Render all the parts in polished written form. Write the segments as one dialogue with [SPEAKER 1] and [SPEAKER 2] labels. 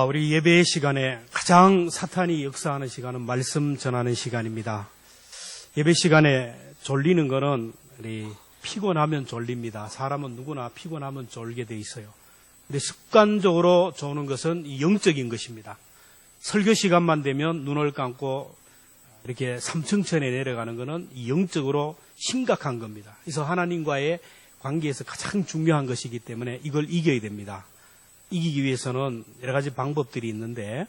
[SPEAKER 1] 우리 예배 시간에 가장 사탄이 역사하는 시간은 말씀 전하는 시간입니다. 예배 시간에 졸리는 거는 우리 피곤하면 졸립니다. 사람은 누구나 피곤하면 졸게 돼 있어요. 근데 습관적으로 조는 것은 이 영적인 것입니다. 설교 시간만 되면 눈을 감고 이렇게 삼층천에 내려가는 것은 이 영적으로 심각한 겁니다. 그래서 하나님과의 관계에서 가장 중요한 것이기 때문에 이걸 이겨야 됩니다. 이기기 위해서는 여러 가지 방법들이 있는데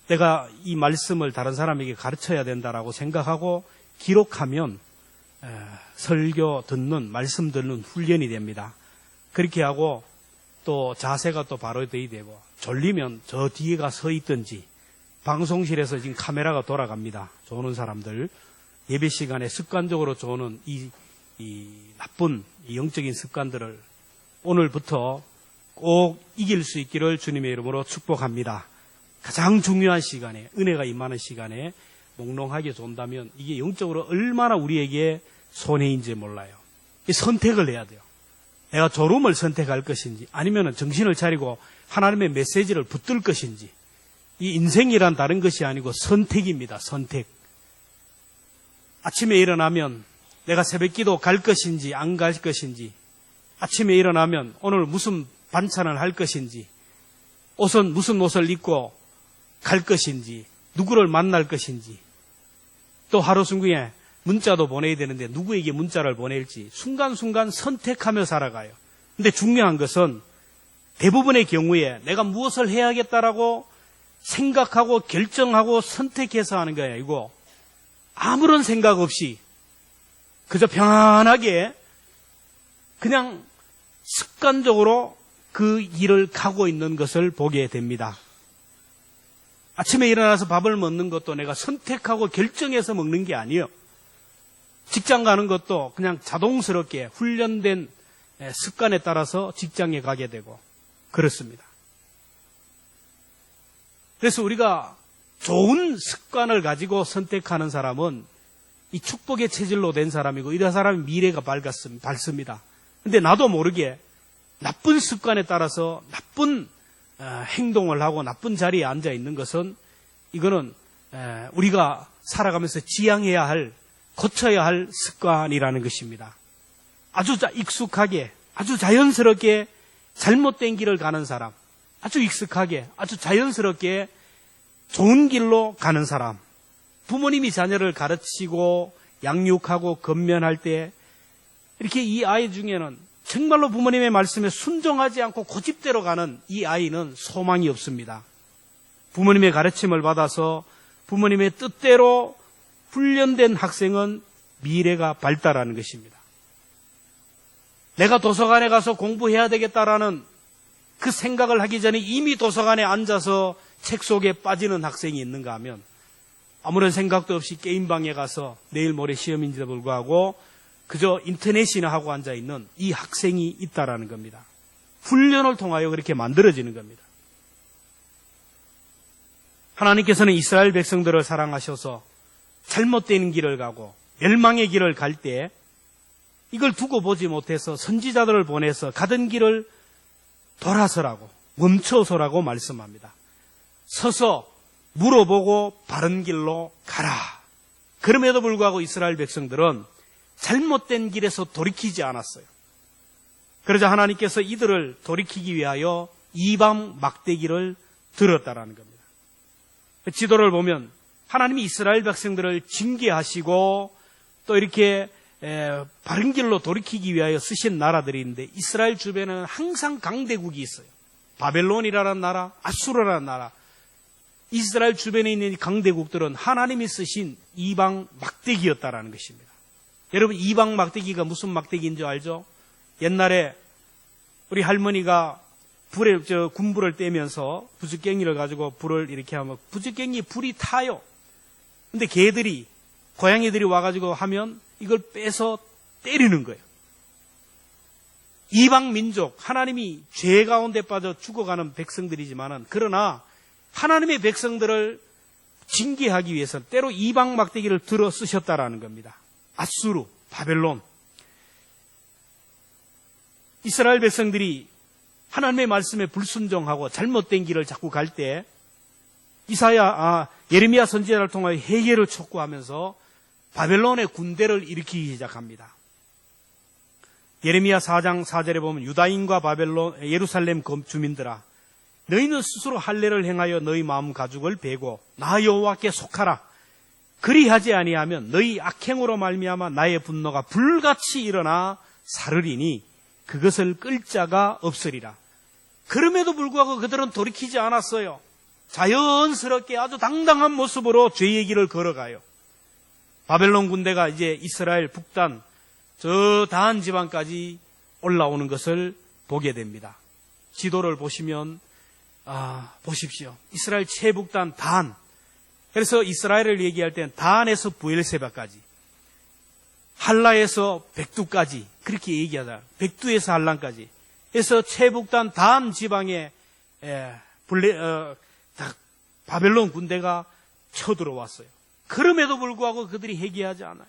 [SPEAKER 1] 내가 이 말씀을 다른 사람에게 가르쳐야 된다라고 생각하고 기록하면 설교 듣는, 말씀 듣는 훈련이 됩니다. 그렇게 하고 또 자세가 또 바로 돼야 되고 졸리면 저 뒤에가 서 있든지 방송실에서 지금 카메라가 돌아갑니다. 조는 사람들 예배 시간에 습관적으로 조는 이 나쁜 영적인 습관들을 오늘부터 꼭 이길 수 있기를 주님의 이름으로 축복합니다. 가장 중요한 시간에, 은혜가 임하는 시간에 몽롱하게 존다면 이게 영적으로 얼마나 우리에게 손해인지 몰라요. 선택을 해야 돼요. 내가 졸음을 선택할 것인지 아니면 정신을 차리고 하나님의 메시지를 붙들 것인지. 이 인생이란 다른 것이 아니고 선택입니다. 선택. 아침에 일어나면 내가 새벽기도 갈 것인지 안 갈 것인지, 아침에 일어나면 오늘 무슨 반찬을 할 것인지, 옷은 무슨 옷을 입고 갈 것인지, 누구를 만날 것인지, 또 하루 중에 문자도 보내야 되는데 누구에게 문자를 보낼지 순간순간 선택하며 살아가요. 근데 중요한 것은 대부분의 경우에 내가 무엇을 해야겠다라고 생각하고 결정하고 선택해서 하는 거예요. 이거 아무런 생각 없이 그저 평안하게 그냥 습관적으로 그 일을 가고 있는 것을 보게 됩니다. 아침에 일어나서 밥을 먹는 것도 내가 선택하고 결정해서 먹는 게 아니에요. 직장 가는 것도 그냥 자동스럽게 훈련된 습관에 따라서 직장에 가게 되고 그렇습니다. 그래서 우리가 좋은 습관을 가지고 선택하는 사람은 이 축복의 체질로 된 사람이고 이런 사람의 미래가 밝습니다. 근데 나도 모르게 나쁜 습관에 따라서 나쁜 행동을 하고 나쁜 자리에 앉아 있는 것은 이거는 우리가 살아가면서 지양해야 할, 고쳐야 할 습관이라는 것입니다. 아주 익숙하게, 아주 자연스럽게 잘못된 길을 가는 사람, 아주 익숙하게, 아주 자연스럽게 좋은 길로 가는 사람, 부모님이 자녀를 가르치고 양육하고 건면할 때 이렇게 이 아이 중에는 정말로 부모님의 말씀에 순종하지 않고 고집대로 가는 이 아이는 소망이 없습니다. 부모님의 가르침을 받아서 부모님의 뜻대로 훈련된 학생은 미래가 밝다라는 것입니다. 내가 도서관에 가서 공부해야 되겠다라는 그 생각을 하기 전에 이미 도서관에 앉아서 책 속에 빠지는 학생이 있는가 하면 아무런 생각도 없이 게임방에 가서 내일 모레 시험인지도 불구하고 그저 인터넷이나 하고 앉아있는 이 학생이 있다라는 겁니다. 훈련을 통하여 그렇게 만들어지는 겁니다. 하나님께서는 이스라엘 백성들을 사랑하셔서 잘못된 길을 가고 멸망의 길을 갈 때 이걸 두고 보지 못해서 선지자들을 보내서 가던 길을 돌아서라고, 멈춰서라고 말씀합니다. 서서 물어보고 바른 길로 가라. 그럼에도 불구하고 이스라엘 백성들은 잘못된 길에서 돌이키지 않았어요. 그러자 하나님께서 이들을 돌이키기 위하여 이방 막대기를 들었다라는 겁니다. 지도를 보면 하나님이 이스라엘 백성들을 징계하시고 또 이렇게 바른 길로 돌이키기 위하여 쓰신 나라들이 있는데 이스라엘 주변에는 항상 강대국이 있어요. 바벨론이라는 나라, 아수르라는 나라. 이스라엘 주변에 있는 강대국들은 하나님이 쓰신 이방 막대기였다라는 것입니다. 여러분, 이방 막대기가 무슨 막대기인 줄 알죠? 옛날에 우리 할머니가 군불을 떼면서 부싯갱이를 가지고 불을 이렇게 하면 부싯갱이 불이 타요. 근데 개들이, 고양이들이 와가지고 하면 이걸 빼서 때리는 거예요. 이방 민족, 하나님이 죄 가운데 빠져 죽어가는 백성들이지만은 그러나 하나님의 백성들을 징계하기 위해서 때로 이방 막대기를 들어 쓰셨다라는 겁니다. 아수르, 바벨론. 이스라엘 백성들이 하나님의 말씀에 불순종하고 잘못된 길을 자꾸 갈 때 예레미야 선지자를 통하여 회개를 촉구하면서 바벨론의 군대를 일으키기 시작합니다. 예레미야 4장 4절에 보면 유다인과 예루살렘 주민들아 너희는 스스로 할례를 행하여 너희 마음 가죽을 베고 나 여호와께 속하라. 그리하지 아니하면 너희 악행으로 말미암아 나의 분노가 불같이 일어나 사르리니 그것을 끌 자가 없으리라. 그럼에도 불구하고 그들은 돌이키지 않았어요. 자연스럽게 아주 당당한 모습으로 죄의 길을 걸어가요. 바벨론 군대가 이제 이스라엘 북단 저 다한 지방까지 올라오는 것을 보게 됩니다. 지도를 보시면 보십시오. 이스라엘 최북단 단. 그래서 이스라엘을 얘기할 때는 단에서 부엘세바까지, 할라에서 백두까지 그렇게 얘기하다. 백두에서 할란까지 해서 최북단 단 지방에 바벨론 군대가 쳐들어왔어요. 그럼에도 불구하고 그들이 회개하지 않아요.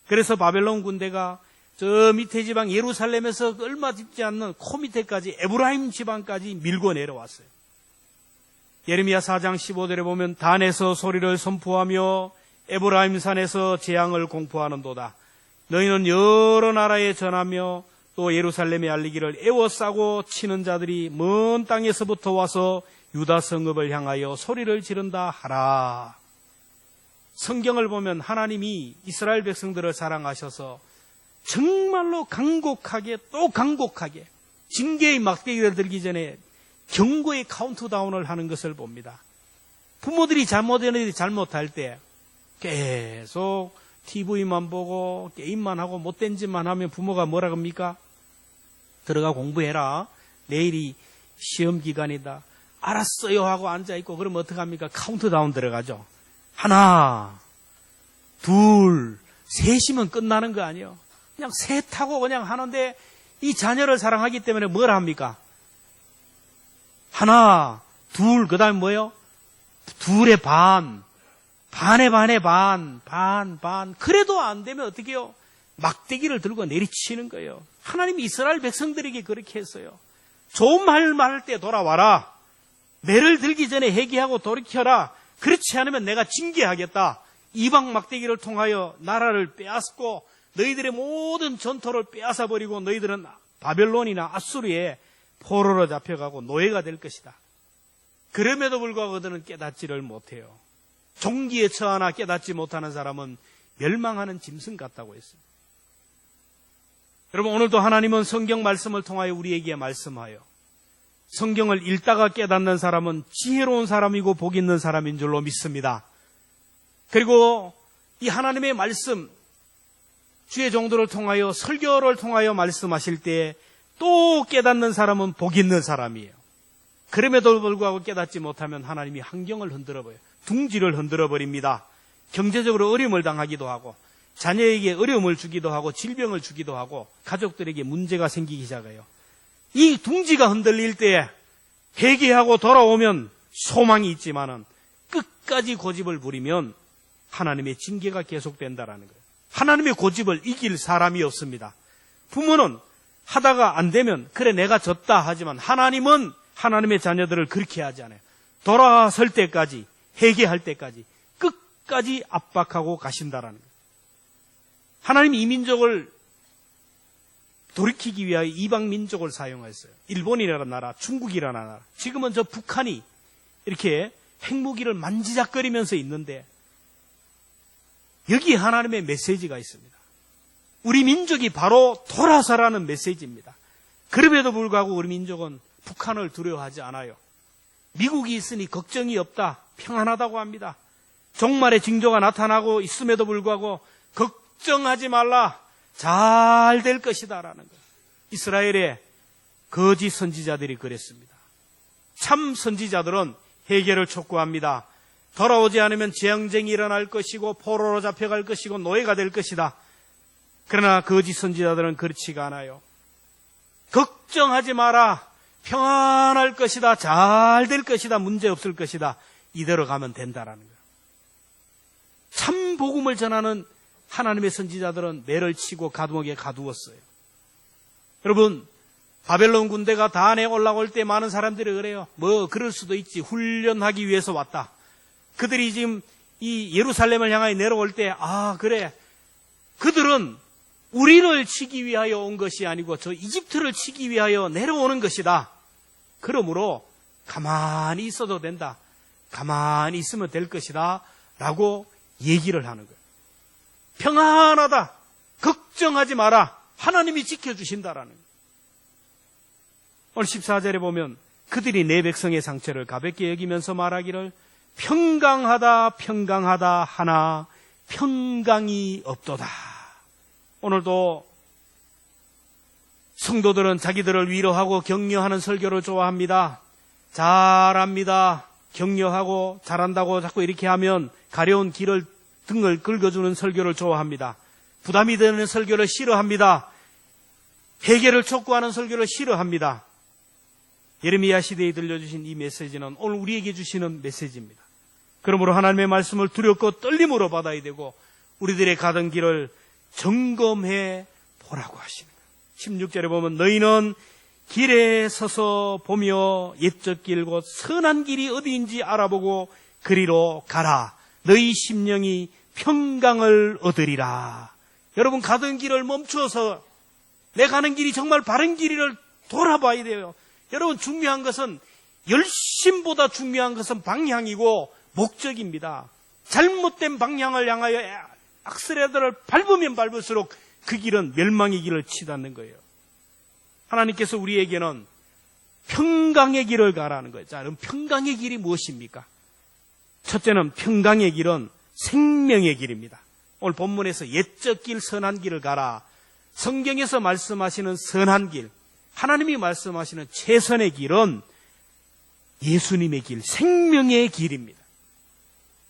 [SPEAKER 1] 그래서 바벨론 군대가 저 밑에 지방 예루살렘에서 얼마 깊지 않는 코 밑에까지 에브라임 지방까지 밀고 내려왔어요. 예레미야 4장 15절에 보면 단에서 소리를 선포하며 에브라임 산에서 재앙을 공포하는도다. 너희는 여러 나라에 전하며 또 예루살렘에 알리기를 애워싸고 치는 자들이 먼 땅에서부터 와서 유다 성읍을 향하여 소리를 지른다 하라. 성경을 보면 하나님이 이스라엘 백성들을 사랑하셔서 정말로 간곡하게 또 간곡하게 징계의 막대기를 들기 전에 경고의 카운트다운을 하는 것을 봅니다. 부모들이 잘못할 때 계속 TV만 보고 게임만 하고 못된 짓만 하면 부모가 뭐라 합니까? 들어가 공부해라. 내일이 시험 기간이다. 알았어요 하고 앉아있고 그러면 어떡합니까? 카운트다운 들어가죠. 하나, 둘, 셋이면 끝나는 거 아니에요. 그냥 셋하고 그냥 하는데 이 자녀를 사랑하기 때문에 뭘 합니까? 하나, 둘, 그 다음에 뭐예요? 둘의 반, 반의 반. 그래도 안 되면 어떻게 해요? 막대기를 들고 내리치는 거예요. 하나님이 이스라엘 백성들에게 그렇게 했어요. 좋은 말할 때 돌아와라. 매를 들기 전에 회개하고 돌이켜라. 그렇지 않으면 내가 징계하겠다. 이방 막대기를 통하여 나라를 빼앗고 너희들의 모든 전토를 빼앗아버리고 너희들은 바벨론이나 아수르에 포로로 잡혀가고 노예가 될 것이다. 그럼에도 불구하고 그들은 깨닫지를 못해요. 종기에 처하나 깨닫지 못하는 사람은 멸망하는 짐승 같다고 했어요. 여러분, 오늘도 하나님은 성경 말씀을 통하여 우리에게 말씀하여 성경을 읽다가 깨닫는 사람은 지혜로운 사람이고 복 있는 사람인 줄로 믿습니다. 그리고 이 하나님의 말씀, 주의 종도를 통하여 설교를 통하여 말씀하실 때 또 깨닫는 사람은 복 있는 사람이에요. 그럼에도 불구하고 깨닫지 못하면 하나님이 환경을 흔들어버려요. 둥지를 흔들어버립니다. 경제적으로 어려움을 당하기도 하고 자녀에게 어려움을 주기도 하고 질병을 주기도 하고 가족들에게 문제가 생기기 시작해요. 이 둥지가 흔들릴 때 회개하고 돌아오면 소망이 있지만은 끝까지 고집을 부리면 하나님의 징계가 계속된다라는 거예요. 하나님의 고집을 이길 사람이 없습니다. 부모는 하다가 안 되면 그래 내가 졌다 하지만 하나님은 하나님의 자녀들을 그렇게 하지 않아요. 돌아설 때까지 회개할 때까지 끝까지 압박하고 가신다라는 거예요. 하나님이 이 민족을 돌이키기 위하여 이방 민족을 사용했어요. 일본이라는 나라, 중국이라는 나라. 지금은 저 북한이 이렇게 핵무기를 만지작거리면서 있는데 여기 하나님의 메시지가 있습니다. 우리 민족이 바로 돌아서라는 메시지입니다. 그럼에도 불구하고 우리 민족은 북한을 두려워하지 않아요. 미국이 있으니 걱정이 없다. 평안하다고 합니다. 종말의 징조가 나타나고 있음에도 불구하고 걱정하지 말라. 잘 될 것이다 라는 거예요. 이스라엘의 거짓 선지자들이 그랬습니다. 참 선지자들은 회개를 촉구합니다. 돌아오지 않으면 재앙쟁이 일어날 것이고 포로로 잡혀갈 것이고 노예가 될 것이다. 그러나 거짓 선지자들은 그렇지가 않아요. 걱정하지 마라. 평안할 것이다. 잘 될 것이다. 문제 없을 것이다. 이대로 가면 된다라는 거예요. 참 복음을 전하는 하나님의 선지자들은 매를 치고 감옥에 가두었어요. 여러분, 바벨론 군대가 단에 올라올 때 많은 사람들이 그래요. 뭐 그럴 수도 있지. 훈련하기 위해서 왔다. 그들이 지금 이 예루살렘을 향하여 내려올 때 그래. 그들은 우리를 치기 위하여 온 것이 아니고 저 이집트를 치기 위하여 내려오는 것이다. 그러므로 가만히 있어도 된다. 가만히 있으면 될 것이다. 라고 얘기를 하는 거예요. 평안하다. 걱정하지 마라. 하나님이 지켜주신다라는 거예요. 오늘 14절에 보면 그들이 내 백성의 상처를 가볍게 여기면서 말하기를 평강하다 평강하다 하나 평강이 없도다. 오늘도 성도들은 자기들을 위로하고 격려하는 설교를 좋아합니다. 잘합니다. 격려하고 잘한다고 자꾸 이렇게 하면 가려운 길을 등을 긁어주는 설교를 좋아합니다. 부담이 되는 설교를 싫어합니다. 해결을 촉구하는 설교를 싫어합니다. 예레미야 시대에 들려주신 이 메시지는 오늘 우리에게 주시는 메시지입니다. 그러므로 하나님의 말씀을 두렵고 떨림으로 받아야 되고 우리들의 가던 길을 점검해 보라고 하시는 거예요. 16절에 보면 너희는 길에 서서 보며 옛적 길 곧 선한 길이 어디인지 알아보고 그리로 가라. 너희 심령이 평강을 얻으리라. 여러분 가던 길을 멈추어서 내 가는 길이 정말 바른 길을 돌아봐야 돼요. 여러분 중요한 것은 열심보다 중요한 것은 방향이고 목적입니다. 잘못된 방향을 향하여 악셀레터를 밟으면 밟을수록 그 길은 멸망의 길을 치닫는 거예요. 하나님께서 우리에게는 평강의 길을 가라는 거예요. 자, 그럼 평강의 길이 무엇입니까? 첫째는 평강의 길은 생명의 길입니다. 오늘 본문에서 옛적 길 선한 길을 가라. 성경에서 말씀하시는 선한 길, 하나님이 말씀하시는 최선의 길은 예수님의 길, 생명의 길입니다.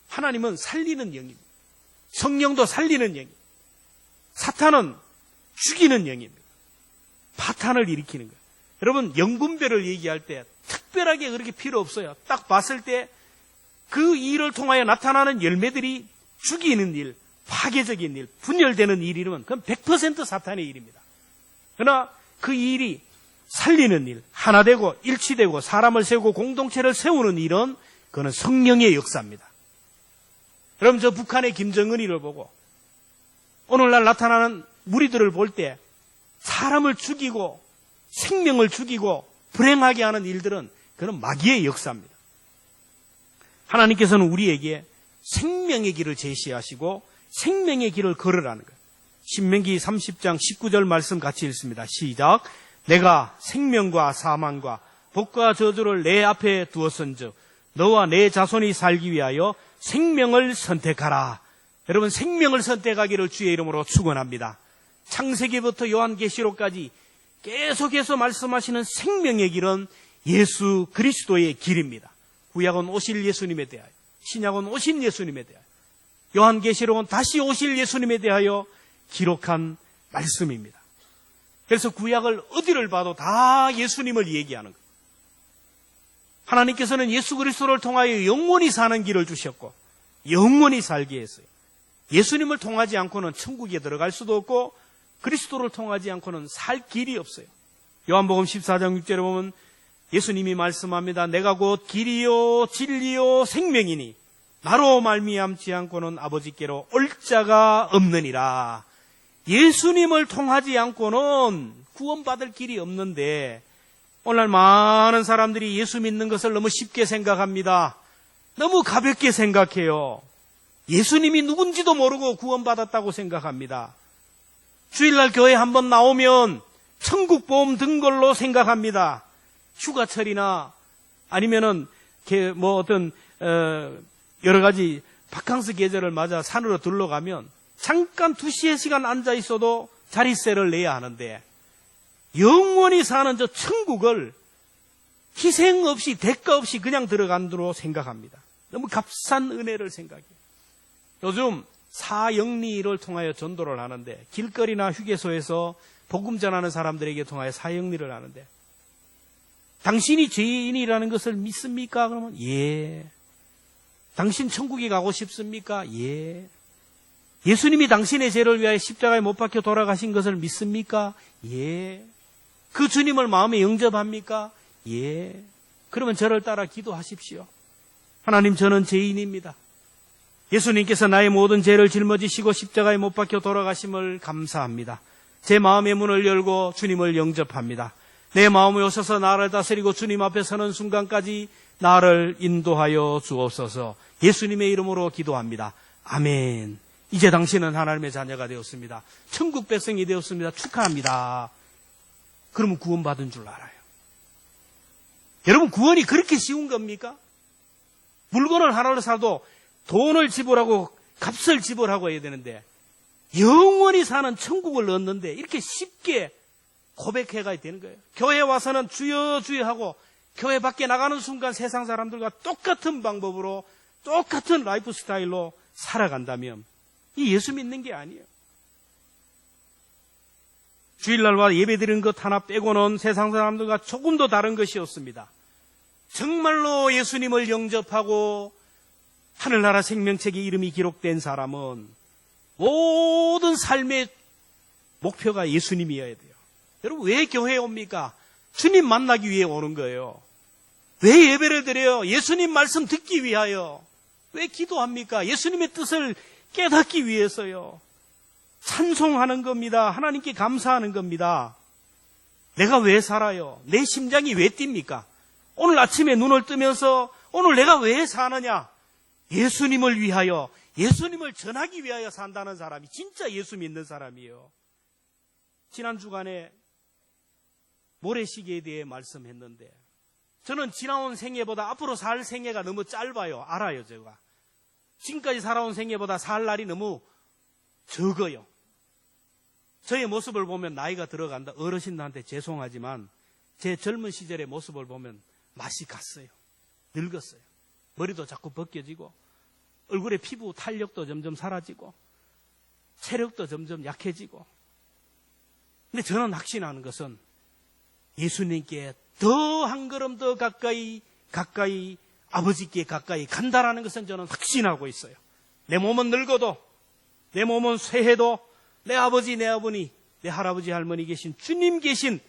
[SPEAKER 1] 하나님은 살리는 영입니다. 성령도 살리는 영입니다. 사탄은 죽이는 영입니다. 파탄을 일으키는 거예요. 여러분 영분별을 얘기할 때 특별하게 그렇게 필요 없어요. 딱 봤을 때 그 일을 통하여 나타나는 열매들이 죽이는 일, 파괴적인 일, 분열되는 일이면 그건 100% 사탄의 일입니다. 그러나 그 일이 살리는 일, 하나 되고 일치되고 사람을 세우고 공동체를 세우는 일은 그건 성령의 역사입니다. 여러분 저 북한의 김정은이를 보고 오늘날 나타나는 무리들을 볼 때 사람을 죽이고 생명을 죽이고 불행하게 하는 일들은 그건 마귀의 역사입니다. 하나님께서는 우리에게 생명의 길을 제시하시고 생명의 길을 걸으라는 거예요. 신명기 30장 19절 말씀 같이 읽습니다. 시작. 내가 생명과 사망과 복과 저주를 내 앞에 두었은즉 너와 내 자손이 살기 위하여 생명을 선택하라. 여러분 생명을 선택하기를 주의 이름으로 축원합니다. 창세기부터 요한계시록까지 계속해서 말씀하시는 생명의 길은 예수 그리스도의 길입니다. 구약은 오실 예수님에 대하여, 신약은 오신 예수님에 대하여, 요한계시록은 다시 오실 예수님에 대하여 기록한 말씀입니다. 그래서 구약을 어디를 봐도 다 예수님을 얘기하는 거예요. 하나님께서는 예수 그리스도를 통하여 영원히 사는 길을 주셨고 영원히 살게 했어요. 예수님을 통하지 않고는 천국에 들어갈 수도 없고 그리스도를 통하지 않고는 살 길이 없어요. 요한복음 14장 6절에 보면 예수님이 말씀합니다. 내가 곧 길이요 진리요 생명이니 나로 말미암지 않고는 아버지께로 올 자가 없느니라. 예수님을 통하지 않고는 구원받을 길이 없는데 오늘 많은 사람들이 예수 믿는 것을 너무 쉽게 생각합니다. 너무 가볍게 생각해요. 예수님이 누군지도 모르고 구원받았다고 생각합니다. 주일날 교회 한번 나오면 천국보험 든 걸로 생각합니다. 휴가철이나 아니면은 뭐 어떤 여러 가지 바캉스 계절을 맞아 산으로 둘러가면 잠깐 2-3시간 앉아 있어도 자릿세를 내야 하는데 영원히 사는 저 천국을 희생 없이 대가 없이 그냥 들어간다고 생각합니다. 너무 값싼 은혜를 생각해요. 요즘 사영리를 통하여 전도를 하는데 길거리나 휴게소에서 복음 전하는 사람들에게 통하여 사영리를 하는데 당신이 죄인이라는 것을 믿습니까? 그러면 예. 당신 천국에 가고 싶습니까? 예. 예수님이 당신의 죄를 위하여 십자가에 못 박혀 돌아가신 것을 믿습니까? 예. 그 주님을 마음에 영접합니까? 예. 그러면 저를 따라 기도하십시오. 하나님, 저는 죄인입니다. 예수님께서 나의 모든 죄를 짊어지시고 십자가에 못 박혀 돌아가심을 감사합니다. 제 마음의 문을 열고 주님을 영접합니다. 내 마음에 오셔서 나를 다스리고 주님 앞에 서는 순간까지 나를 인도하여 주옵소서. 예수님의 이름으로 기도합니다. 아멘. 이제 당신은 하나님의 자녀가 되었습니다. 천국 백성이 되었습니다. 축하합니다. 그러면 구원받은 줄 알아요. 여러분, 구원이 그렇게 쉬운 겁니까? 물건을 하나를 사도 돈을 지불하고 값을 지불하고 해야 되는데 영원히 사는 천국을 얻는데 이렇게 쉽게 고백해가야 되는 거예요. 교회 와서는 주여 주여 하고 교회 밖에 나가는 순간 세상 사람들과 똑같은 방법으로 똑같은 라이프 스타일로 살아간다면 이 예수 믿는 게 아니에요. 주일날과 예배드리는 것 하나 빼고는 세상 사람들과 조금도 다른 것이었습니다. 정말로 예수님을 영접하고 하늘나라 생명책에 이름이 기록된 사람은 모든 삶의 목표가 예수님이어야 돼요. 여러분, 왜 교회에 옵니까? 주님 만나기 위해 오는 거예요. 왜 예배를 드려요? 예수님 말씀 듣기 위하여. 왜 기도합니까? 예수님의 뜻을 깨닫기 위해서요. 찬송하는 겁니다. 하나님께 감사하는 겁니다. 내가 왜 살아요? 내 심장이 왜 뜁니까? 오늘 아침에 눈을 뜨면서 오늘 내가 왜 사느냐? 예수님을 위하여, 예수님을 전하기 위하여 산다는 사람이 진짜 예수 믿는 사람이에요. 지난 주간에 모래시계에 대해 말씀했는데 저는 지나온 생애보다 앞으로 살 생애가 너무 짧아요. 알아요, 제가. 지금까지 살아온 생애보다 살 날이 너무 적어요. 저의 모습을 보면 나이가 들어간다. 어르신들한테 죄송하지만 제 젊은 시절의 모습을 보면 맛이 갔어요. 늙었어요. 머리도 자꾸 벗겨지고 얼굴에 피부 탄력도 점점 사라지고 체력도 점점 약해지고. 근데 저는 확신하는 것은 예수님께 더 한 걸음 더 가까이 아버지께 가까이 간다라는 것은 저는 확신하고 있어요. 내 몸은 늙어도, 내 몸은 쇠해도 내 아버지, 내 어머니, 내 할아버지, 할머니 계신 주님 계신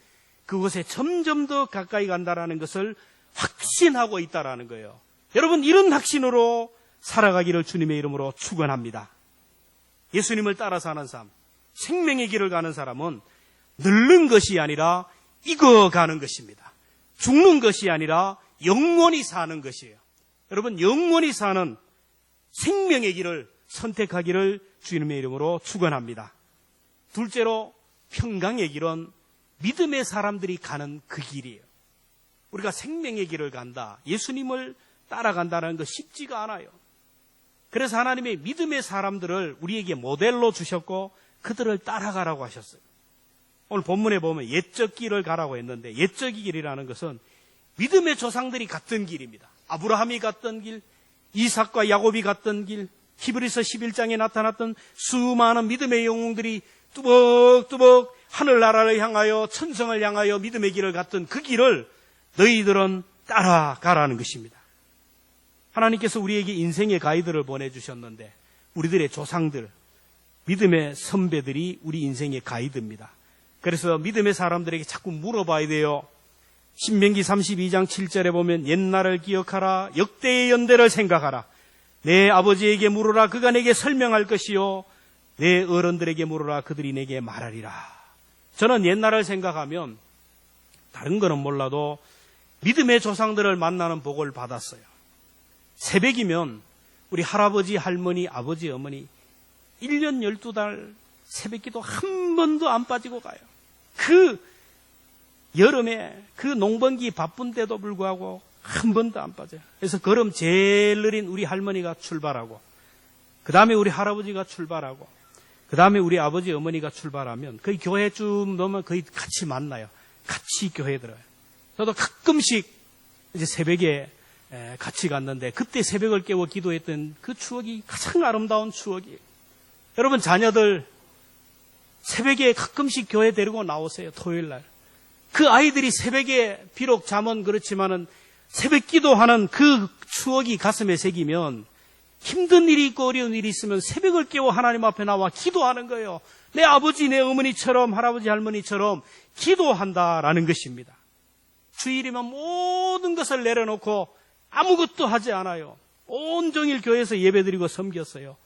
[SPEAKER 1] 그곳에 점점 더 가까이 간다라는 것을 확신하고 있다라는 거예요. 여러분, 이런 확신으로 살아가기를 주님의 이름으로 축원합니다. 예수님을 따라 사는 삶, 생명의 길을 가는 사람은 늙는 것이 아니라 익어가는 것입니다. 죽는 것이 아니라 영원히 사는 것이에요. 여러분, 영원히 사는 생명의 길을 선택하기를 주님의 이름으로 축원합니다. 둘째로, 평강의 길은 믿음의 사람들이 가는 그 길이에요. 우리가 생명의 길을 간다, 예수님을 따라간다는 거 쉽지가 않아요. 그래서 하나님의 믿음의 사람들을 우리에게 모델로 주셨고 그들을 따라가라고 하셨어요. 오늘 본문에 보면 옛적 길을 가라고 했는데 옛적 길이라는 것은 믿음의 조상들이 갔던 길입니다. 아브라함이 갔던 길, 이삭과 야곱이 갔던 길, 히브리서 11장에 나타났던 수많은 믿음의 영웅들이 뚜벅뚜벅 하늘나라를 향하여 천성을 향하여 믿음의 길을 갔던 그 길을 너희들은 따라가라는 것입니다. 하나님께서 우리에게 인생의 가이드를 보내주셨는데 우리들의 조상들, 믿음의 선배들이 우리 인생의 가이드입니다. 그래서 믿음의 사람들에게 자꾸 물어봐야 돼요. 신명기 32장 7절에 보면 옛날을 기억하라, 역대의 연대를 생각하라. 내 아버지에게 물으라, 그가 내게 설명할 것이요, 내 어른들에게 물으라, 그들이 내게 말하리라. 저는 옛날을 생각하면 다른 거는 몰라도 믿음의 조상들을 만나는 복을 받았어요. 새벽이면 우리 할아버지, 할머니, 아버지, 어머니 1년 12달 새벽기도 한 번도 안 빠지고 가요. 그 여름에 그 농번기 바쁜데도 불구하고 한 번도 안 빠져요. 그래서 걸음 제일 느린 우리 할머니가 출발하고 그 다음에 우리 할아버지가 출발하고 그 다음에 우리 아버지, 어머니가 출발하면 거의 교회 좀 넘으면 거의 같이 만나요. 같이 교회에 들어요. 저도 가끔씩 이제 새벽에 같이 갔는데 그때 새벽을 깨워 기도했던 그 추억이 가장 아름다운 추억이에요. 여러분, 자녀들 새벽에 가끔씩 교회 데리고 나오세요. 토요일 날. 그 아이들이 새벽에 비록 잠은 그렇지만은 새벽 기도하는 그 추억이 가슴에 새기면 힘든 일이 있고 어려운 일이 있으면 새벽을 깨워 하나님 앞에 나와 기도하는 거예요. 내 아버지, 내 어머니처럼, 할아버지, 할머니처럼 기도한다라는 것입니다. 주일이면 모든 것을 내려놓고 아무것도 하지 않아요. 온종일 교회에서 예배드리고 섬겼어요.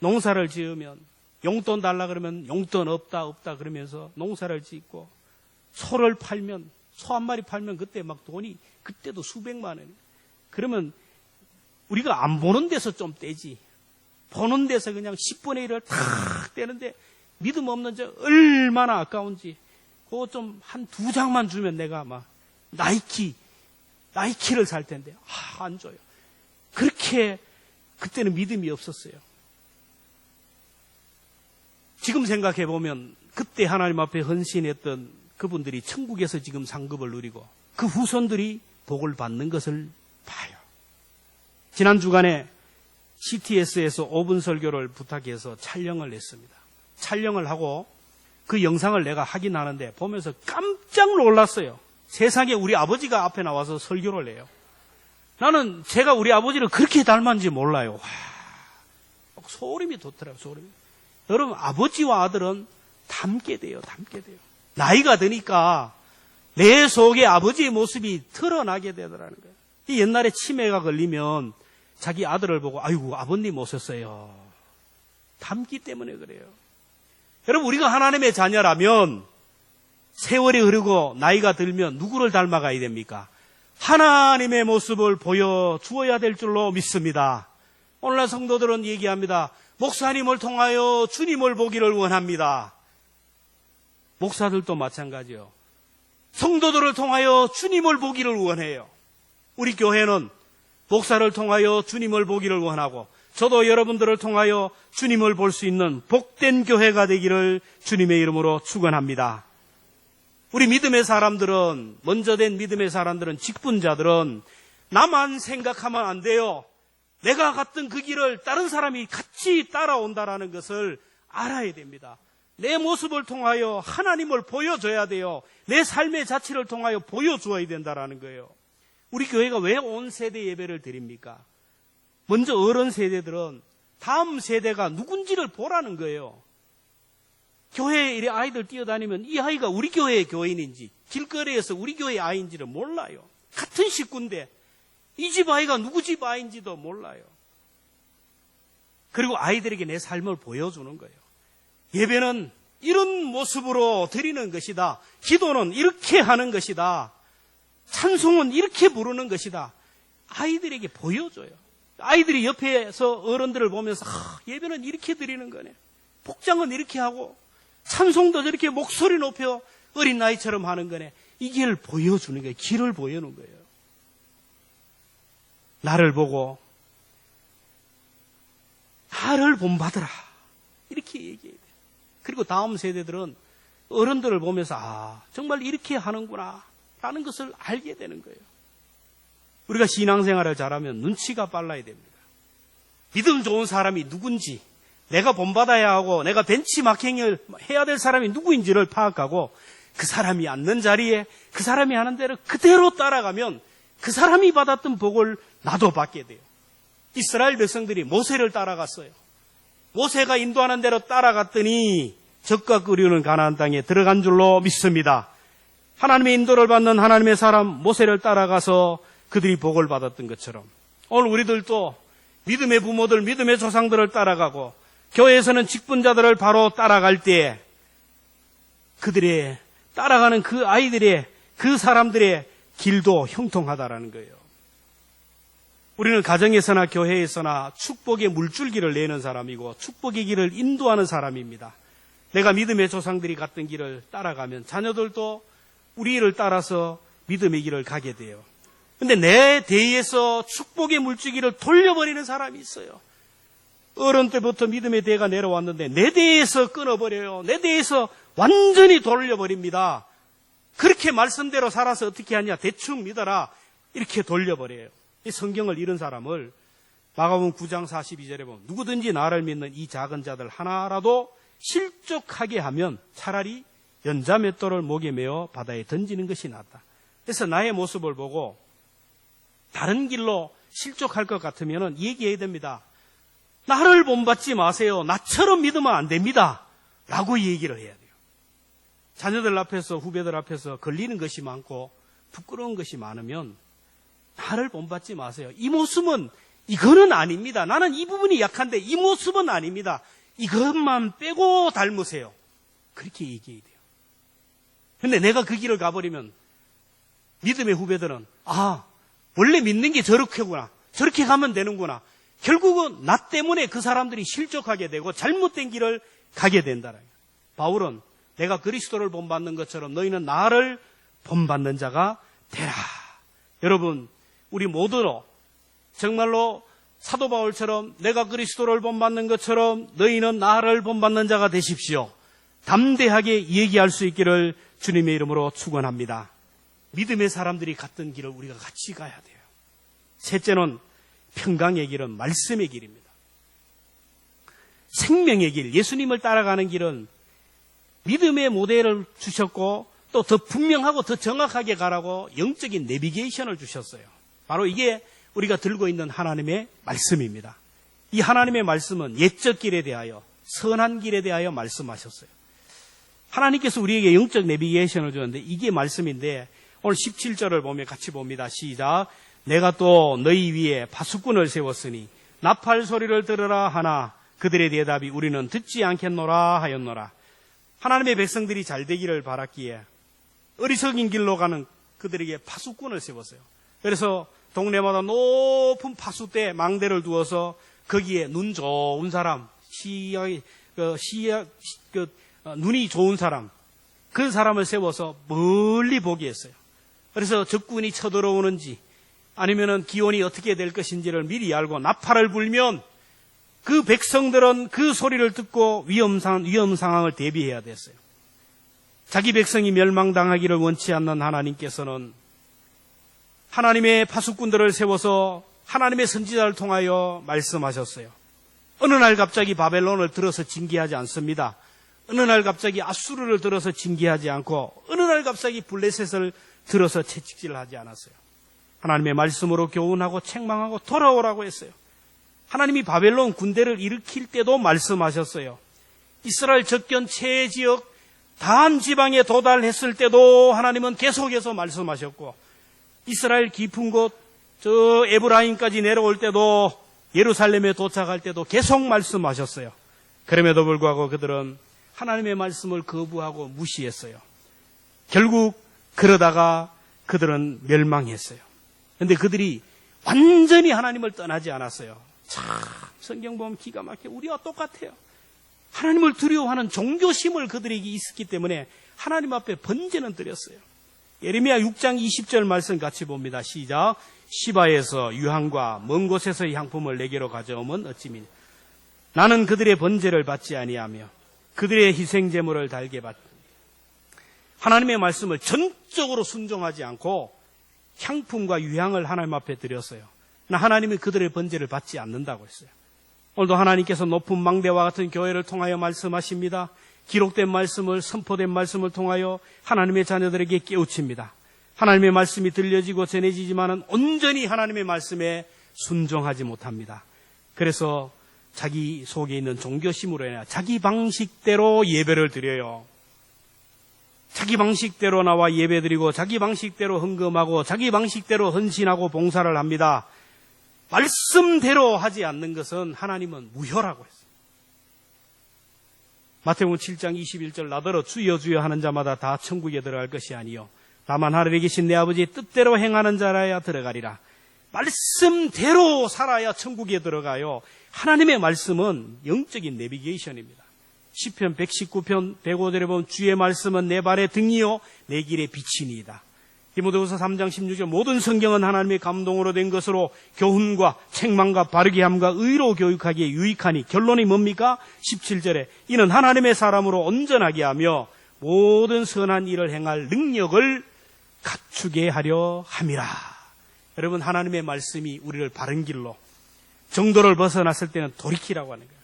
[SPEAKER 1] 농사를 지으면 용돈 달라 그러면 용돈 없다 그러면서 농사를 짓고, 소를 팔면, 소 한 마리 팔면 그때 막 돈이 그때도 수백만 원. 그러면 우리가 안 보는 데서 좀 떼지, 보는 데서 그냥 10분의 1을 탁 떼는데 믿음 없는 저 얼마나 아까운지. 그거 좀 한 2장만 주면 내가 막 나이키를 살 텐데 안 줘요. 그렇게 그때는 믿음이 없었어요. 지금 생각해 보면 그때 하나님 앞에 헌신했던 그분들이 천국에서 지금 상급을 누리고 그 후손들이 복을 받는 것을 봐요. 지난 주간에 CTS에서 5분 설교를 부탁해서 촬영을 했습니다. 촬영을 하고 그 영상을 내가 하긴 하는데 보면서 깜짝 놀랐어요. 세상에 우리 아버지가 앞에 나와서 설교를 해요. 나는 제가 우리 아버지를 그렇게 닮았는지 몰라요. 소름이 돋더라고요. 소름이. 여러분, 아버지와 아들은 닮게 돼요. 나이가 드니까 내 속에 아버지의 모습이 드러나게 되더라는 거예요. 이 옛날에 치매가 걸리면 자기 아들을 보고 아이고 아버님 오셨어요. 닮기 때문에 그래요. 여러분, 우리가 하나님의 자녀라면 세월이 흐르고 나이가 들면 누구를 닮아가야 됩니까? 하나님의 모습을 보여주어야 될 줄로 믿습니다. 오늘날 성도들은 얘기합니다. 목사님을 통하여 주님을 보기를 원합니다. 목사들도 마찬가지요. 성도들을 통하여 주님을 보기를 원해요. 우리 교회는 목사를 통하여 주님을 보기를 원하고, 저도 여러분들을 통하여 주님을 볼 수 있는 복된 교회가 되기를 주님의 이름으로 축원합니다. 우리 믿음의 사람들은, 먼저 된 믿음의 사람들은, 직분자들은 나만 생각하면 안 돼요. 내가 갔던 그 길을 다른 사람이 같이 따라온다라는 것을 알아야 됩니다. 내 모습을 통하여 하나님을 보여줘야 돼요. 내 삶의 자체를 통하여 보여줘야 된다라는 거예요. 우리 교회가 왜 온 세대 예배를 드립니까? 먼저 어른 세대들은 다음 세대가 누군지를 보라는 거예요. 교회에 이래 아이들 뛰어다니면 이 아이가 우리 교회의 교인인지, 길거리에서 우리 교회의 아이인지를 몰라요. 같은 식구인데 이 집 아이가 누구 집 아이인지도 몰라요. 그리고 아이들에게 내 삶을 보여주는 거예요. 예배는 이런 모습으로 드리는 것이다. 기도는 이렇게 하는 것이다. 찬송은 이렇게 부르는 것이다. 아이들에게 보여줘요. 아이들이 옆에서 어른들을 보면서 예배는 이렇게 드리는 거네. 복장은 이렇게 하고 찬송도 저렇게 목소리 높여 어린 나이처럼 하는 거네. 이 길을 보여주는 거예요. 길을 보여주는 거예요. 나를 보고 나를 본받으라, 이렇게 얘기해야 돼요. 그리고 다음 세대들은 어른들을 보면서 정말 이렇게 하는구나 라는 것을 알게 되는 거예요. 우리가 신앙생활을 잘하면 눈치가 빨라야 됩니다. 믿음 좋은 사람이 누군지, 내가 본받아야 하고 내가 벤치마킹을 해야 될 사람이 누구인지를 파악하고 그 사람이 앉는 자리에 그 사람이 하는 대로 그대로 따라가면 그 사람이 받았던 복을 나도 받게 돼요. 이스라엘 백성들이 모세를 따라갔어요. 모세가 인도하는 대로 따라갔더니 적과 끓이는 가나안 땅에 들어간 줄로 믿습니다. 하나님의 인도를 받는 하나님의 사람 모세를 따라가서 그들이 복을 받았던 것처럼 오늘 우리들도 믿음의 부모들, 믿음의 조상들을 따라가고 교회에서는 직분자들을 바로 따라갈 때 그들의 따라가는 그 아이들의, 그 사람들의 길도 형통하다라는 거예요. 우리는 가정에서나 교회에서나 축복의 물줄기를 내는 사람이고 축복의 길을 인도하는 사람입니다. 내가 믿음의 조상들이 갔던 길을 따라가면 자녀들도 우리 일을 따라서 믿음의 길을 가게 돼요. 근데 내 대에서 축복의 물줄기를 돌려버리는 사람이 있어요. 어른 때부터 믿음의 대가 내려왔는데 내 대에서 끊어버려요. 내 대에서 완전히 돌려버립니다. 그렇게 말씀대로 살아서 어떻게 하냐, 대충 믿어라, 이렇게 돌려버려요. 이 성경을 잃은 사람을 마가복음 9장 42절에 보면 누구든지 나를 믿는 이 작은 자들 하나라도 실족하게 하면 차라리 연자맷돌을 목에 메어 바다에 던지는 것이 낫다. 그래서 나의 모습을 보고 다른 길로 실족할 것 같으면 얘기해야 됩니다. 나를 본받지 마세요. 나처럼 믿으면 안 됩니다. 라고 얘기를 해야 돼요. 자녀들 앞에서, 후배들 앞에서 걸리는 것이 많고 부끄러운 것이 많으면 나를 본받지 마세요. 이 모습은 이거는 아닙니다. 나는 이 부분이 약한데 이 모습은 아닙니다. 이것만 빼고 닮으세요. 그렇게 얘기해야 돼요. 근데 내가 그 길을 가버리면 믿음의 후배들은 원래 믿는 게 저렇게구나. 저렇게 가면 되는구나. 결국은 나 때문에 그 사람들이 실족하게 되고 잘못된 길을 가게 된다는 거예요. 바울은 내가 그리스도를 본받는 것처럼 너희는 나를 본받는 자가 되라. 여러분, 우리 모두로 정말로 사도 바울처럼 내가 그리스도를 본받는 것처럼 너희는 나를 본받는 자가 되십시오. 담대하게 얘기할 수 있기를 주님의 이름으로 축원합니다. 믿음의 사람들이 갔던 길을 우리가 같이 가야 돼요. 셋째는 평강의 길은 말씀의 길입니다. 생명의 길, 예수님을 따라가는 길은 믿음의 모델을 주셨고 또 더 분명하고 더 정확하게 가라고 영적인 내비게이션을 주셨어요. 바로 이게 우리가 들고 있는 하나님의 말씀입니다. 이 하나님의 말씀은 옛적 길에 대하여, 선한 길에 대하여 말씀하셨어요. 하나님께서 우리에게 영적 내비게이션을 주는데 이게 말씀인데 오늘 17절을 보면 같이 봅니다. 시작. 내가 또 너희 위에 파수꾼을 세웠으니 나팔 소리를 들으라 하나 그들의 대답이 우리는 듣지 않겠노라 하였노라. 하나님의 백성들이 잘 되기를 바랐기에 어리석인 길로 가는 그들에게 파수꾼을 세웠어요. 그래서 동네마다 높은 파수대 망대를 두어서 거기에 눈 좋은 사람, 눈이 좋은 사람, 그 사람을 세워서 멀리 보게 했어요. 그래서 적군이 쳐들어오는지 아니면은 기온이 어떻게 될 것인지를 미리 알고 나팔을 불면 그 백성들은 그 소리를 듣고 위험 상황을 대비해야 됐어요. 자기 백성이 멸망당하기를 원치 않는 하나님께서는 하나님의 파수꾼들을 세워서 하나님의 선지자를 통하여 말씀하셨어요. 어느 날 갑자기 바벨론을 들어서 징계하지 않습니다. 어느 날 갑자기 아수르를 들어서 징계하지 않고 어느 날 갑자기 블레셋을 들어서 채찍질하지 않았어요. 하나님의 말씀으로 교훈하고 책망하고 돌아오라고 했어요. 하나님이 바벨론 군대를 일으킬 때도 말씀하셨어요. 이스라엘 접견 최지역 단 지방에 도달했을 때도 하나님은 계속해서 말씀하셨고 이스라엘 깊은 곳 저 에브라임까지 내려올 때도 예루살렘에 도착할 때도 계속 말씀하셨어요. 그럼에도 불구하고 그들은 하나님의 말씀을 거부하고 무시했어요. 결국 그러다가 그들은 멸망했어요. 그런데 그들이 완전히 하나님을 떠나지 않았어요. 참 성경 보면 기가 막혀 우리와 똑같아요. 하나님을 두려워하는 종교심을 그들에게 있었기 때문에 하나님 앞에 번제는 드렸어요. 예레미야 6장 20절 말씀 같이 봅니다. 시작. 시바에서 유향과 먼 곳에서의 향품을 내게로 가져오면 어찌미냐. 나는 그들의 번제를 받지 아니하며 그들의 희생제물을 달게 받. 하나님의 말씀을 전적으로 순종하지 않고 향품과 유향을 하나님 앞에 드렸어요. 하나님이 그들의 번제를 받지 않는다고 했어요. 오늘도 하나님께서 높은 망대와 같은 교회를 통하여 말씀하십니다. 기록된 말씀을, 선포된 말씀을 통하여 하나님의 자녀들에게 깨우칩니다. 하나님의 말씀이 들려지고 전해지지만은 온전히 하나님의 말씀에 순종하지 못합니다. 그래서 자기 속에 있는 종교심으로 인해 자기 방식대로 예배를 드려요. 자기 방식대로 나와 예배드리고 자기 방식대로 헌금하고 자기 방식대로 헌신하고 봉사를 합니다. 말씀대로 하지 않는 것은 하나님은 무효라고 했어요. 마태복음 7장 21절 나더러 주여 주여 하는 자마다 다 천국에 들어갈 것이 아니요 다만 하늘에 계신 내 아버지의 뜻대로 행하는 자라야 들어가리라. 말씀대로 살아야 천국에 들어가요. 하나님의 말씀은 영적인 내비게이션입니다. 시편 119편 105절에 보면 주의 말씀은 내 발의 등이요 내 길의 빛이니이다. 디모데후서 3장 16절 모든 성경은 하나님의 감동으로 된 것으로 교훈과 책망과 바르게 함과 의로 교육하기에 유익하니 결론이 뭡니까? 17절에 이는 하나님의 사람으로 온전하게 하며 모든 선한 일을 행할 능력을 갖추게 하려 함이라. 여러분 하나님의 말씀이 우리를 바른 길로 정도를 벗어났을 때는 돌이키라고 하는 거예요.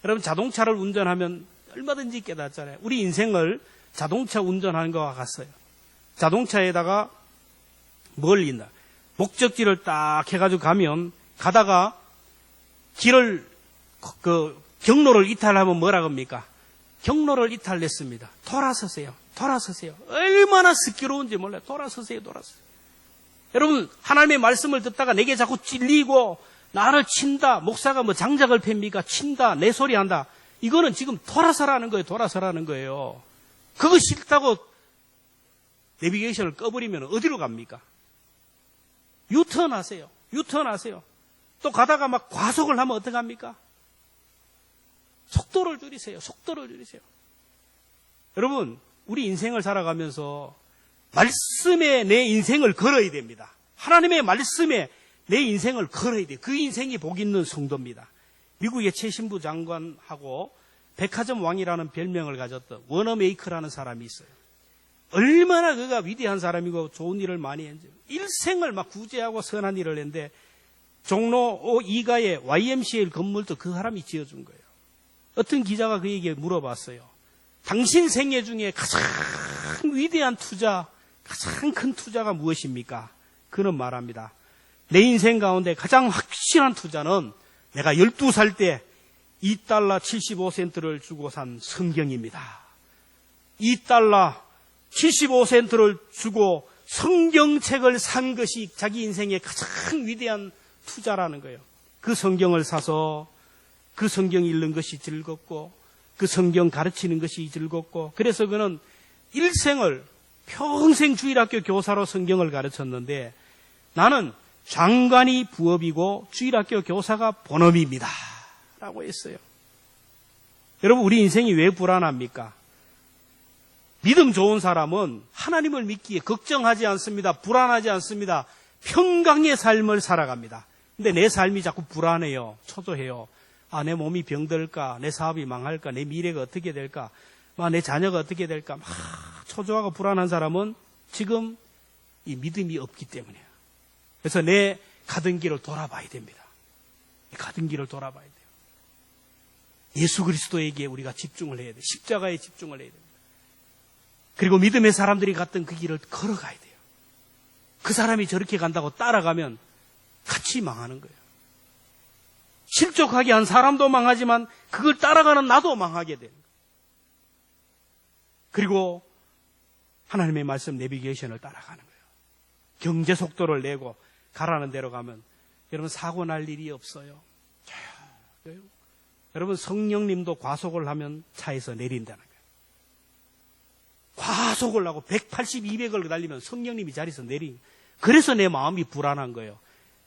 [SPEAKER 1] 여러분 자동차를 운전하면 얼마든지 깨닫잖아요. 우리 인생을 자동차 운전하는 것과 같아요. 자동차에다가 뭘 있나? 목적지를 딱 해가지고 가면 가다가 길을 경로를 이탈하면 뭐라 합니까? 경로를 이탈냈습니다. 돌아서세요. 돌아서세요. 얼마나 스키로운지 몰라요. 돌아서세요. 돌아서세요. 여러분, 하나님의 말씀을 듣다가 내게 자꾸 찔리고 나를 친다. 목사가 뭐 장작을 팹니까? 친다. 내 소리 한다. 이거는 지금 돌아서라는 거예요. 돌아서라는 거예요. 그거 싫다고 내비게이션을 꺼버리면 어디로 갑니까? 유턴하세요. 유턴하세요. 또 가다가 막 과속을 하면 어떡합니까? 속도를 줄이세요. 속도를 줄이세요. 여러분, 우리 인생을 살아가면서 말씀에 내 인생을 걸어야 됩니다. 하나님의 말씀에 내 인생을 걸어야 돼요. 그 인생이 복 있는 성도입니다. 미국의 최신부 장관하고 백화점 왕이라는 별명을 가졌던 워너메이커라는 사람이 있어요. 얼마나 그가 위대한 사람이고 좋은 일을 많이 했는지. 일생을 막 구제하고 선한 일을 했는데 종로 2가의 YMCA 건물도 그 사람이 지어준 거예요. 어떤 기자가 그에게 물어봤어요. 당신 생애 중에 가장 위대한 투자, 가장 큰 투자가 무엇입니까? 그는 말합니다. 내 인생 가운데 가장 확실한 투자는 내가 12살 때 $2 75센트를 주고 산 성경입니다. $2 75센트를 주고 성경책을 산 것이 자기 인생의 가장 위대한 투자라는 거예요. 그 성경을 사서 그 성경 읽는 것이 즐겁고 그 성경 가르치는 것이 즐겁고 그래서 그는 일생을 평생 주일학교 교사로 성경을 가르쳤는데 나는 장관이 부업이고 주일학교 교사가 본업입니다. 라고 했어요. 여러분, 우리 인생이 왜 불안합니까? 믿음 좋은 사람은 하나님을 믿기에 걱정하지 않습니다. 불안하지 않습니다. 평강의 삶을 살아갑니다. 근데 내 삶이 자꾸 불안해요. 초조해요. 아, 내 몸이 병들까? 내 사업이 망할까? 내 미래가 어떻게 될까? 내 자녀가 어떻게 될까? 막 초조하고 불안한 사람은 지금 이 믿음이 없기 때문이에요. 그래서 내 가던 길을 돌아봐야 됩니다. 가던 길을 돌아봐야 돼요. 예수 그리스도에게 우리가 집중을 해야 돼요. 십자가에 집중을 해야 됩니다. 그리고 믿음의 사람들이 갔던 그 길을 걸어가야 돼요. 그 사람이 저렇게 간다고 따라가면 같이 망하는 거예요. 실족하게 한 사람도 망하지만 그걸 따라가는 나도 망하게 되는 거예요. 그리고 하나님의 말씀 내비게이션을 따라가는 거예요. 경제 속도를 내고 가라는 대로 가면 여러분 사고 날 일이 없어요. 여러분 성령님도 과속을 하면 차에서 내린다는 거예요. 과속을 하고 180, 200을 달리면 성령님이 자리에서 내린. 그래서 내 마음이 불안한 거예요.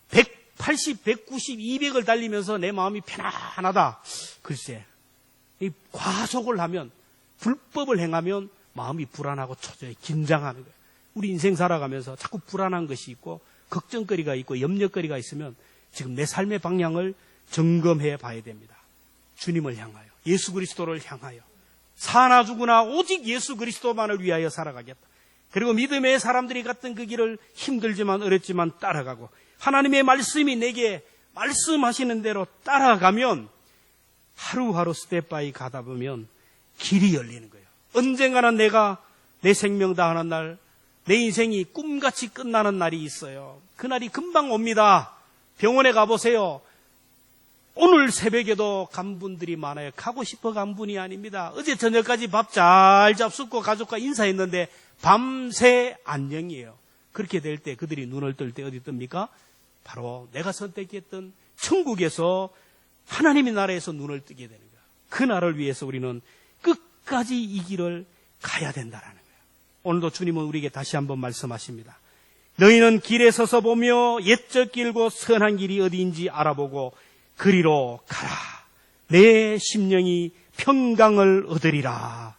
[SPEAKER 1] 180, 190, 200을 달리면서 내 마음이 편안하다. 글쎄, 이 과속을 하면 불법을 행하면 마음이 불안하고 초조해 긴장하는 거예요. 우리 인생 살아가면서 자꾸 불안한 것이 있고 걱정거리가 있고 염려거리가 있으면 지금 내 삶의 방향을 점검해 봐야 됩니다. 주님을 향하여, 예수 그리스도를 향하여 사나 죽으나 오직 예수 그리스도만을 위하여 살아가겠다. 그리고 믿음의 사람들이 갔던 그 길을 힘들지만 어렵지만 따라가고 하나님의 말씀이 내게 말씀하시는 대로 따라가면 하루하루 스텝 바이 가다 보면 길이 열리는 거예요. 언젠가는 내가 내 생명 다하는 날, 내 인생이 꿈같이 끝나는 날이 있어요. 그날이 금방 옵니다. 병원에 가보세요. 오늘 새벽에도 간 분들이 많아요. 가고 싶어 간 분이 아닙니다. 어제 저녁까지 밥 잘 잡숫고 가족과 인사했는데 밤새 안녕이에요. 그렇게 될 때 그들이 눈을 뜰 때 어디 뜹니까? 바로 내가 선택했던 천국에서 하나님의 나라에서 눈을 뜨게 되는 거예요. 그 날을 위해서 우리는 끝까지 이 길을 가야 된다라는 거예요. 오늘도 주님은 우리에게 다시 한번 말씀하십니다. 너희는 길에 서서 보며 옛적 길고 선한 길이 어디인지 알아보고 그리로 가라. 내 심령이 평강을 얻으리라.